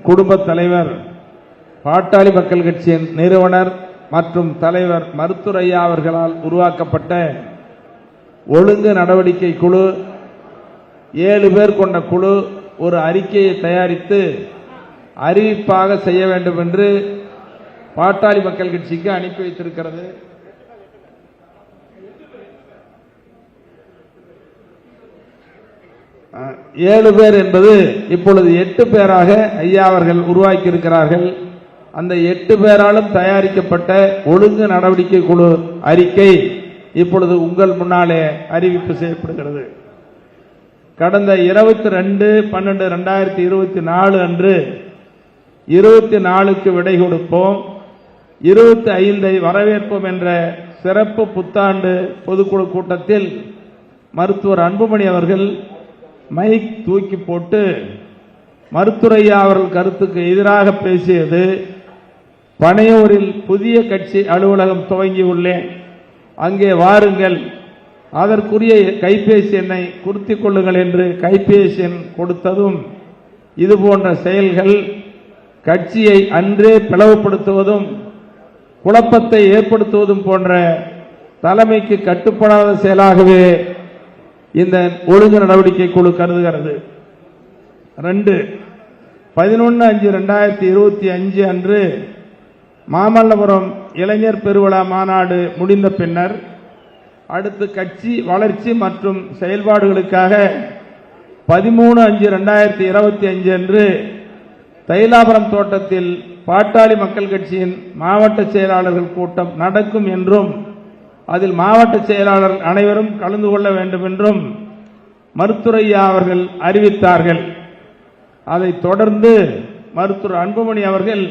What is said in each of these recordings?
குடும்ப தலைவர், பாட்டாளி மக்கள் கட்சியின் நிறுவனர் மற்றும் தலைவர் மருத்துவர் ஐயா அவர்களால் உருவாக்கப்பட்ட ஒழுங்கு நடவடிக்கை குழு 7 பேர் கொண்ட குழு ஒரு அறிக்கையை தயாரித்து அறிவிப்பாக செய்ய வேண்டும் என்று பாட்டாளி மக்கள் கட்சிக்கு அனுப்பி வைத்திருக்கிறது. ஏழு பேர் என்பது இப்பொழுது 8 பேராக ஐயா அவர்கள் உருவாக்கி இருக்கிறார்கள். அந்த 8 பேராலும் தயாரிக்கப்பட்ட ஒழுங்கு நடவடிக்கை குழு அறிக்கை இப்பொழுது உங்கள் முன்னாலே அறிவிப்பு செய்யப்படுகிறது. கடந்த 22/12/2024 அன்று 24க்கு விடை கொடுப்போம், 25ஐ வரவேற்போம் என்ற சிறப்பு புத்தாண்டு பொதுக்குழு கூட்டத்தில் மருத்துவர் அன்புமணி அவர்கள் மைக் தூக்கி போட்டு மருத்துவர் ஐயா அவர்கள் கருத்துக்கு எதிராக பேசியது, பனையூரில் புதிய கட்சி அலுவலகம் துவங்கியுள்ளேன், அங்கே வாருங்கள், அதற்குரிய கைபேசி எண்ணை குறித்துக் கொள்ளுங்கள் என்று கைபேசி எண் கொடுத்ததும், இதுபோன்ற செயல்கள் கட்சியை அன்றே பிளவுபடுத்துவதும் குழப்பத்தை ஏற்படுத்துவதும் போன்ற தலைமைக்கு கட்டுப்படாத செயலாகவே இந்த ஒழுங்கு நடவடிக்கை குழு கருதுகிறது. 2 11/5/2025 அன்று மாமல்லபுரம் இளைஞர் பெருவிழா மாநாடு முடிந்த பின்னர் அடுத்து கட்சி வளர்ச்சி மற்றும் செயல்பாடுகளுக்காக 13/5/2025 அன்று தைலாபுரம் தோட்டத்தில் பாட்டாளி மக்கள் கட்சியின் மாவட்ட செயலாளர்கள் கூட்டம் நடக்கும் என்றும் அதில் மாவட்ட செயலாளர்கள் அனைவரும் கலந்து கொள்ள வேண்டும் என்றும் மருத்துவர் ஐயா அவர்கள் அறிவித்தார்கள். அதைத் தொடர்ந்து மருத்துவர் அன்புமணி அவர்கள்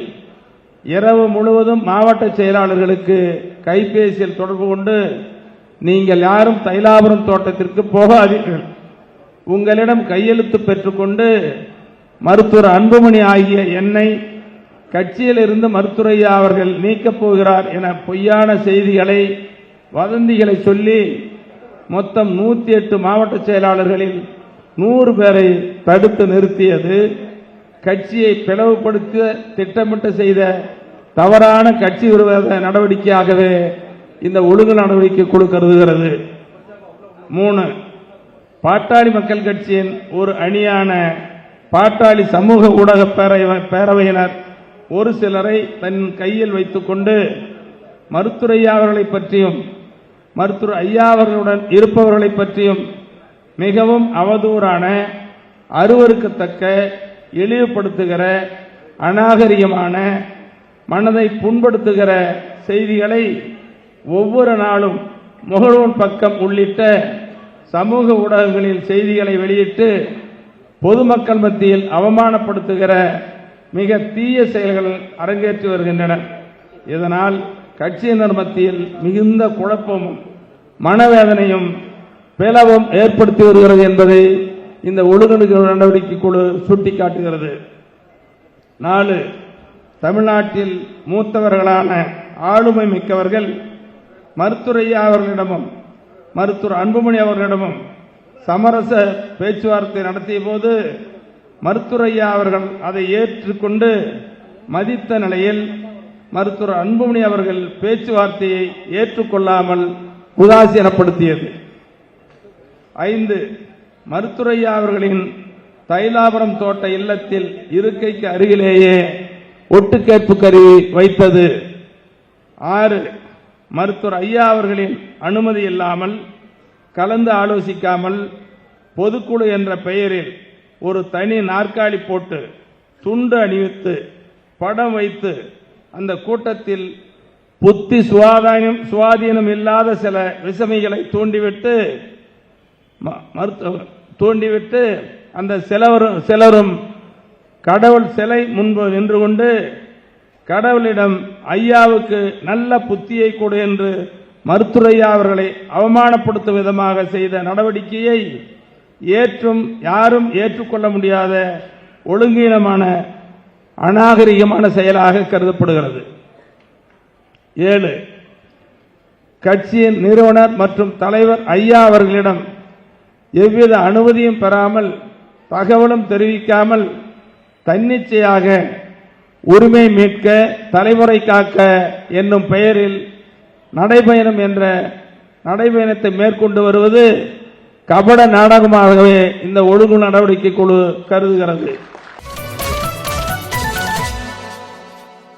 இரவு முழுவதும் மாவட்ட செயலாளர்களுக்கு கைபேசியில் தொடர்பு கொண்டு, நீங்கள் யாரும் தைலாபுரம் தோட்டத்திற்கு போகாதீர்கள், உங்களிடம் கையெழுத்து பெற்றுக்கொண்டு மருத்துவர் அன்புமணி ஆகிய என்னை கட்சியிலிருந்து மருத்துவர் ஐயா அவர்கள் நீக்கப் போகிறார் என பொய்யான செய்திகளை, வதந்திகளை சொல்லி மொத்தம் 108 மாவட்ட செயலாளர்களில் 100 பேரை தடுத்து நிறுத்தியது கட்சியை பிளவுபடுத்த திட்டமிட்டு செய்த தவறான கட்சி விரோத நடவடிக்கையாகவே இந்த ஒழுங்கு நடவடிக்கை குழு கருதுகிறது. 3 பாட்டாளி மக்கள் கட்சியின் ஒரு அணியான பாட்டாளி சமூக ஊடக பேரவையினர் ஒரு சிலரை தன் கையில் வைத்துக் கொண்டு மருத்துவர் ஐயா அவர்களை பற்றியும் மருத்துவர் ஐயா அவர்களுடன் இருப்பவர்களை பற்றியும் மிகவும் அவதூறான, அருவருக்கத்தக்க, இழிவுபடுத்துகிற, அநாகரிகமான, மனதை புண்படுத்துகிற செய்திகளை ஒவ்வொரு நாளும் முகநூல் பக்கம் உள்ளிட்ட சமூக ஊடகங்களில் செய்திகளை வெளியிட்டு பொதுமக்கள் மத்தியில் அவமானப்படுத்துகிற மிக தீய செயல்கள் அரங்கேற்றி வருகின்றன. இதனால் கட்சியினர் மத்தியில் மிகுந்த குழப்பமும் மனவேதனையும் பிளவும் ஏற்படுத்தி வருகிறது என்பதை இந்த ஒழுங்கு நடவடிக்கை குழு சுட்டிக்காட்டுகிறது. 4 தமிழ்நாட்டில் மூத்தவர்களான ஆளுமை மிக்கவர்கள் மருத்துவர் ஐயா அவர்களிடமும் மருத்துவர் அன்புமணி அவர்களிடமும் சமரச பேச்சுவார்த்தை நடத்திய போது மருத்துவர் ஐயா அவர்கள் அதை ஏற்றுக்கொண்டு மதித்த நிலையில் மருத்துவர் அன்புமணி அவர்கள் பேச்சுவார்த்தையை ஏற்றுக்கொள்ளாமல் உதாசீனப்படுத்தியது. 5 மருத்துவர் ஐயா அவர்களின் தைலாபுரம் தோட்ட இல்லத்தில் இருக்கைக்கு அருகிலேயே ஒட்டுக்கேட்பு கருவி வைத்தது. 6 மருத்துவர் ஐயா அவர்களின் அனுமதி இல்லாமல், கலந்து ஆலோசிக்காமல் பொதுக்குழு என்ற பெயரில் ஒரு தனி நாற்காலி போட்டு துண்டு அணிவித்து படம் வைத்து அந்த கூட்டத்தில் புத்தி சுவாதீனம் இல்லாத சில விசமிகளை தூண்டிவிட்டு அந்த சிலரும் கடவுள் சிலை முன்பு நின்று கொண்டு கடவுளிடம் ஐயாவுக்கு நல்ல புத்தியை கொடு என்று மருத்துவர் ஐயா அவர்களை அவமானப்படுத்தும் விதமாக செய்த நடவடிக்கையை யாரும் ஏற்றுக்கொள்ள முடியாத ஒழுங்கீனமான, அநாகரிகமான செயலாக கருதப்படுகிறது. 7 கட்சியின் நிறுவனர் மற்றும் தலைவர் ஐயா அவர்களிடம் எவ்வித அனுமதியும் பெறாமல், தகவலும் தெரிவிக்காமல் தன்னிச்சையாக உரிமை மீட்க தலைமுறை காக்க என்னும் பெயரில் நடைபயணம் என்ற நடைபயணத்தை மேற்கொண்டு வருவது கபட நாடகமாகவே இந்த ஒழுங்கு நடவடிக்கை குழு கருதுகிறது.